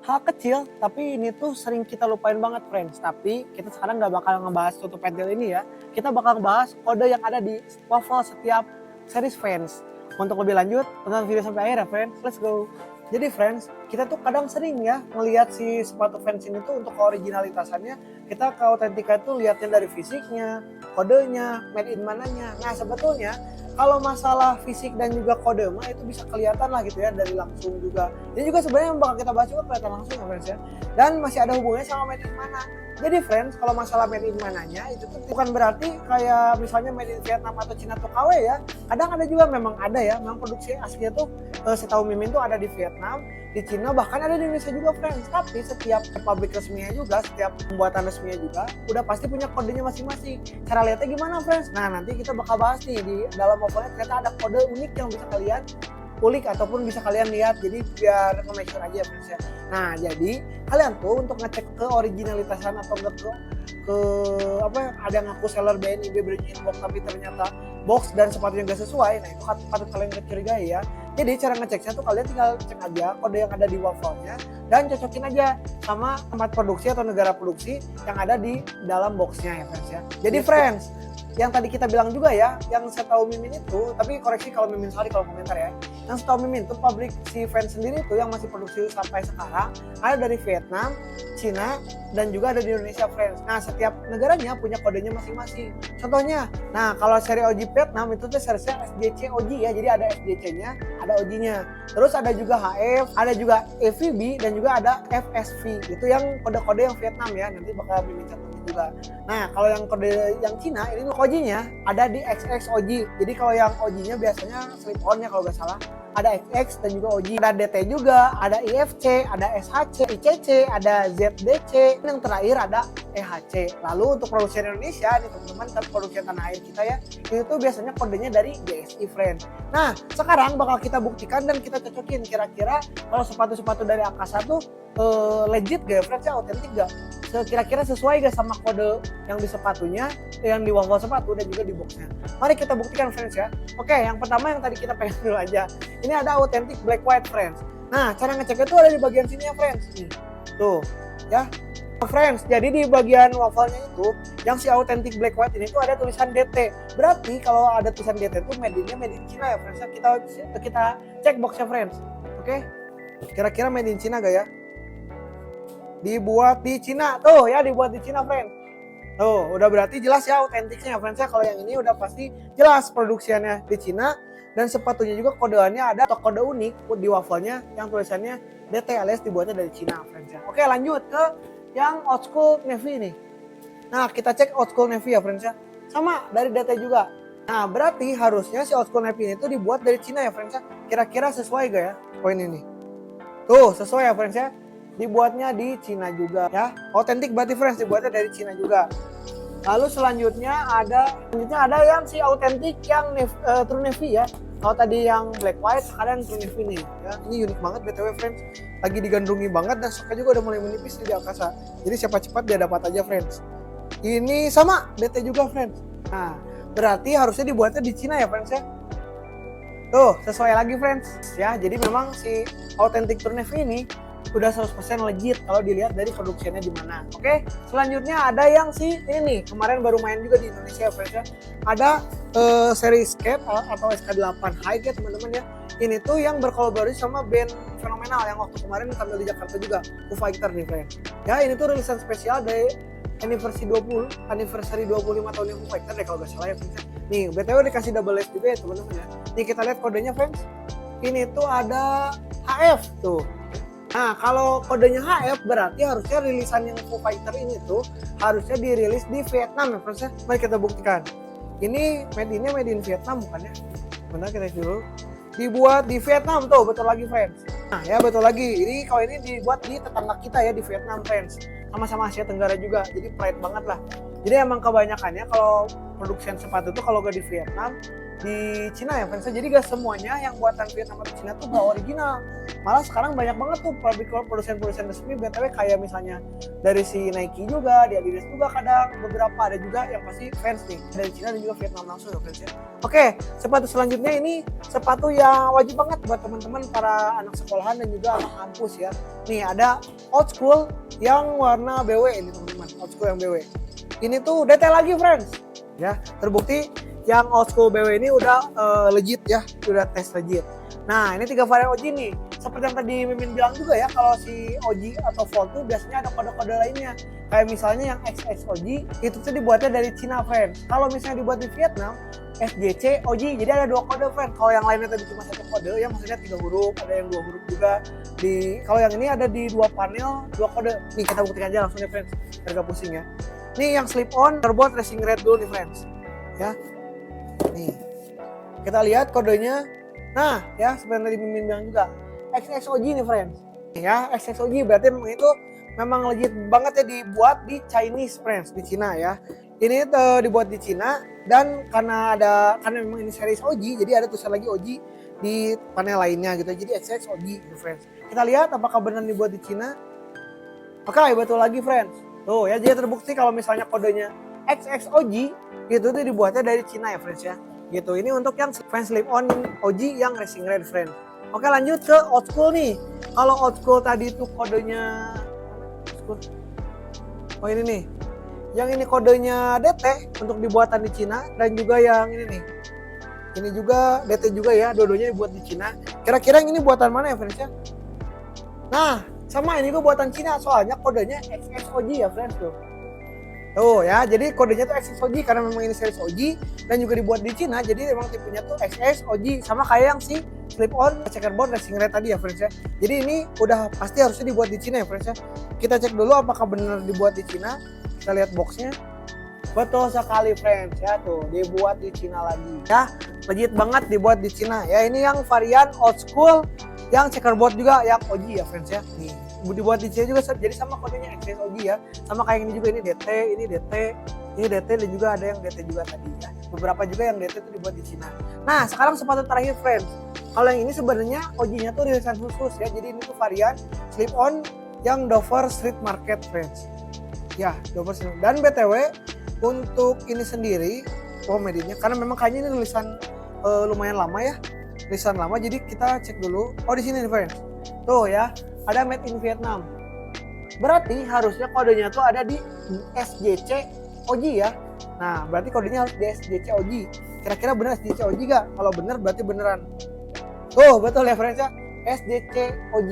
Hal kecil, tapi ini tuh sering kita lupain banget friends. Tapi kita sekarang nggak bakal ngebahas tutup pentil ini ya. Kita bakal ngebahas kode yang ada di waffle setiap series Vans. Untuk lebih lanjut, tonton video sampai akhir ya friends. Let's go. Jadi friends, kita tuh kadang sering ya melihat si sepatu Vans ini tuh untuk keoriginalitasannya, kita ke autentika itu lihatnya dari fisiknya, kodenya, made in mananya. Nah sebetulnya kalau masalah fisik dan juga kode mah itu bisa kelihatan lah gitu ya dari langsung juga. Ini juga sebenarnya yang bakal kita bahas juga kelihatan langsung ya friends ya. Dan masih ada hubungannya sama made in mana. Jadi friends, kalau masalah made in mananya itu tuh bukan berarti kayak misalnya made in Vietnam atau Cina tuh KW ya. Kadang ada juga memang ada ya, memang produksi aslinya tuh setahu Mimin tuh ada di Vietnam, di Cina, bahkan ada di Indonesia juga friends. Tapi setiap pabrik resminya juga, setiap pembuatan resminya juga udah pasti punya kodenya masing-masing. Cara lihatnya gimana friends? Nah nanti kita bakal bahas nih di dalam waffle ternyata ada kode unik yang bisa kalian kulik ataupun bisa kalian lihat, jadi biar nge-make sure aja friends ya. Nah jadi kalian tuh untuk ngecek ke originalitasan atau enggak ke apa ada yang ngaku seller BNIB bring in box tapi ternyata box dan sepatunya nggak sesuai, nah itu patut kalian kecurigai ya. Jadi cara ngeceknya tuh kalian tinggal cek aja kode yang ada di waffle-nya dan cocokin aja sama tempat produksi atau negara produksi yang ada di dalam boxnya ya friends ya. Jadi friends, yang tadi kita bilang juga ya, yang setahu Mimin itu, tapi koreksi kalau Mimin salah kalau komentar ya. Yang setahu Mimin itu pabrik si Vans sendiri itu yang masih produksi sampai sekarang ada dari Vietnam, Cina, dan juga ada di Indonesia friends. Nah setiap negaranya punya kodenya masing-masing. Contohnya, nah kalau seri OG Vietnam itu tuh seriesnya SJC OG ya, jadi ada SJC-nya, ada OG-nya. Terus ada juga HF, ada juga EVB, dan juga ada FSV. Itu yang kode-kode yang Vietnam ya, nanti bakal Mimin catat juga. Nah kalau yang kode yang Cina ini OG-nya ada di XX OG. Jadi kalau yang OG-nya biasanya slip on ya kalau nggak salah. Ada XX dan juga OG. Ada DT juga, ada IFC, ada SHC, ICC, ada ZDC. Yang terakhir ada EHC. Lalu untuk produksi Indonesia nih teman-teman, kan produksi tanah air kita ya, itu biasanya kodenya dari GSI friend. Nah sekarang bakal kita buktikan dan kita cocokin kira-kira kalau sepatu-sepatu dari Akasa tuh legit gak ya friends ya, otentik gak? Kira-kira sesuai gak sama kode yang di sepatunya, yang di waffle sepatu dan juga di boxnya. Mari kita buktikan friends ya. Oke, yang pertama yang tadi kita pengen dulu aja. Ini ada authentic black white friends. Nah, cara ngeceknya tuh ada di bagian sini ya friends. Nih, tuh ya. Friends, jadi di bagian waffle-nya itu yang si authentic black white ini tuh ada tulisan DT. Berarti kalau ada tulisan DT itu made in China ya friends. Kita cek boxnya friends. Oke. Kira-kira made in China gak ya? Dibuat di Cina tuh ya, dibuat di Cina friends. Tuh udah berarti jelas ya autentiknya friends ya. Kalau yang ini udah pasti jelas produksiannya di Cina dan sepatunya juga kodeannya ada atau kode unik di waffle-nya yang tulisannya DT alias dibuatnya dari Cina friends ya. Oke lanjut ke yang old school navy nih. Nah kita cek old school navy ya friends ya, sama dari DT juga. Nah berarti harusnya si old school navy ini tuh dibuat dari Cina ya friends ya. Kira-kira sesuai gak ya poin ini? Tuh sesuai ya friends ya, dibuatnya di Cina juga ya. Otentik berarti friends dibuatnya dari Cina juga. Lalu selanjutnya ada yang si autentik yang true navy ya. Kalau tadi yang black white, sekarang true navy nih ya. Ini unik banget BTW friends. Lagi digandrungi banget dan stoknya juga udah mulai menipis di Akasa. Jadi siapa cepat dia dapat aja friends. Ini sama DT juga friends. Nah, berarti harusnya dibuatnya di Cina ya friends ya. Tuh, sesuai lagi friends ya. Jadi memang si authentic true navy ini udah 100% legit kalau dilihat dari produksinya di mana. Oke, selanjutnya ada yang si ini nih, kemarin baru main juga di Indonesia friends ya. Ada seri skate atau SK8 High ya teman-teman ya. Ini tuh yang berkolaborasi sama band fenomenal yang waktu kemarin tampil di Jakarta juga, Foo Fighter nih friends. Ya, ini tuh rilisan spesial dari anniversary 25 tahun Foo Fighter deh kalau gak salah ya friends. Nih, BTW dikasih double S juga ya teman-teman ya. Nih kita lihat kodenya friends. Ini tuh ada HF tuh. Nah kalau kodenya HF berarti harusnya rilisan yang Foo Fighter ini tuh harusnya dirilis di Vietnam ya friends ya. Mari kita buktikan. Ini made in Vietnam bukan ya? Benar kita dulu. Dibuat di Vietnam tuh, betul lagi friends. Nah ya betul lagi. Ini kalau ini dibuat di tetangga kita ya di Vietnam friends. Sama-sama Asia Tenggara juga. Jadi pride banget lah. Jadi emang kebanyakannya kalau produksi sepatu tuh kalau gak di Vietnam di Cina ya friends. Jadi gak semuanya yang buatan Vietnam atau Cina tuh gak original. Malah sekarang banyak banget tuh produsen-produsen resmi BTW kayak misalnya dari si Nike juga, di Adidas juga kadang beberapa, ada juga yang pasti fans nih dari Cina dan juga Vietnam langsung ya friends ya. Oke, sepatu selanjutnya ini sepatu yang wajib banget buat teman-teman para anak sekolahan dan juga anak kampus ya. Nih ada old school yang warna BW ini teman-teman, old school yang BW. Ini tuh detail lagi friends ya, terbukti yang old school BW ini udah legit ya, udah tes legit. Nah ini 3 varian OG nih, seperti yang tadi Mimin bilang juga ya, kalau si OG atau Volt tuh biasanya ada kode-kode lainnya. Kayak misalnya yang XX OG itu tuh dibuatnya dari Cina friends. Kalau misalnya dibuat di Vietnam SJC OG, jadi ada 2 kode friends. Kalau yang lainnya tadi cuma 1 kode ya, maksudnya 3 huruf, ada yang 2 huruf juga. Kalau yang ini ada di 2 panel 2 kode. Nih kita buktikan aja langsung nih friends, biar gak pusing ya. Nih yang slip on terbuat racing red dulu nih friends ya. Nih kita lihat kodenya. Nah ya seperti yang tadi Mimin bilang juga XXOG nih friends ya, XXOG berarti itu memang legit banget ya, dibuat di Chinese friends, di Cina ya. Ini dibuat di Cina dan karena memang ini series OG, jadi ada tulisan lagi OG di panel lainnya gitu, jadi XXOG gitu friends. Kita lihat apakah benar dibuat di Cina. Oke, betul lagi friends. Tuh ya, jadi terbukti kalau misalnya kodenya XXOG itu tuh dibuatnya dari Cina ya friends ya. Gitu. Ini untuk yang fans slip on OG yang racing red friends. Oke, lanjut ke old school nih. Kalau old school tadi itu kodenya oh ini nih. Yang ini kodenya DT untuk dibuatan di Cina, dan juga yang ini nih. Ini juga DT juga ya, dua-duanya dibuat di Cina. Kira-kira yang ini buatan mana ya friends ya? Nah, sama ini tuh buatan Cina, soalnya kodenya XXOG ya friends tuh. Tuh ya, jadi kodenya tuh XXOG karena memang ini series OG dan juga dibuat di Cina, jadi memang tipenya tuh XXOG, sama kayak yang si slip on checkerboard racing red tadi ya friends ya. Jadi ini udah pasti harusnya dibuat di Cina ya friends ya. Kita cek dulu apakah benar dibuat di Cina. Kita lihat boxnya. Betul sekali friends ya, tuh dibuat di Cina lagi ya, legit banget dibuat di Cina ya. Ini yang varian old school yang checkerboard juga yang OG ya friends ya. Nih dibuat di Cina juga, jadi sama kodenya XXOG ya, sama kayak ini juga, ini DT, ini DT, ini DT, dan juga ada yang DT juga tadi ya. Beberapa juga yang DT itu dibuat di Cina. Nah sekarang sepatu terakhir friends. Kalau yang ini sebenarnya OG-nya tuh rilisan khusus ya, jadi ini tuh varian slip on yang Dover Street Market friends. Ya, Dover Street. Dan BTW untuk ini sendiri, made-nya karena memang kayaknya ini tulisan lumayan lama ya, tulisan lama. Jadi kita cek dulu. Oh di sini nih friends. Tuh ya, ada made in Vietnam. Berarti harusnya kodenya tuh ada di SJC OG ya. Nah, berarti kodenya harus di SJC OG. Kira-kira benar SJC OG gak? Kalau benar berarti beneran. Tuh, betul ya friends ya, SJC OG.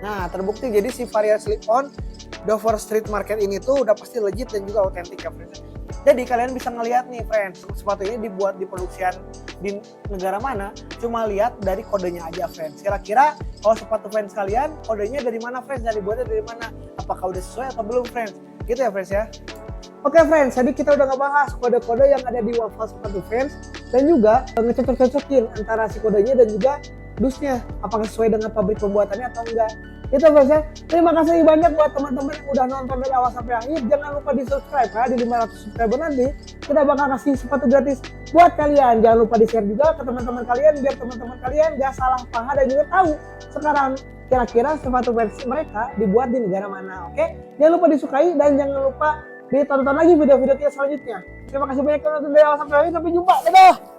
Nah, terbukti jadi si varian slip on Dover Street Market ini tuh udah pasti legit dan juga otentik ya friends. Jadi kalian bisa ngelihat nih friends, sepatu ini dibuat di produksian di negara mana, cuma lihat dari kodenya aja friends. Kira-kira kalau sepatu fans kalian kodenya dari mana friends, dari buatnya dari mana, apakah udah sesuai atau belum friends, gitu ya friends ya. Oke friends, jadi kita udah ngebahas kode-kode yang ada di waffle sepatu fans dan juga ngecocok-cocokin antara si kodenya dan juga dusnya, apakah sesuai dengan pabrik pembuatannya atau enggak. Itu friends ya. Terima kasih banyak buat teman-teman yang udah nonton dari awal sampai akhir. Jangan lupa di subscribe ya, di 500 subscriber nanti kita bakal kasih sepatu gratis buat kalian. Jangan lupa di share juga ke teman-teman kalian biar teman-teman kalian gak salah paham dan juga tahu sekarang kira-kira sepatu versi mereka dibuat di negara mana. Oke? Jangan lupa disukai dan jangan lupa ditonton lagi video-video kita selanjutnya. Terima kasih banyak teman-teman dari awal sampai akhir. Sampai jumpa. Dadah.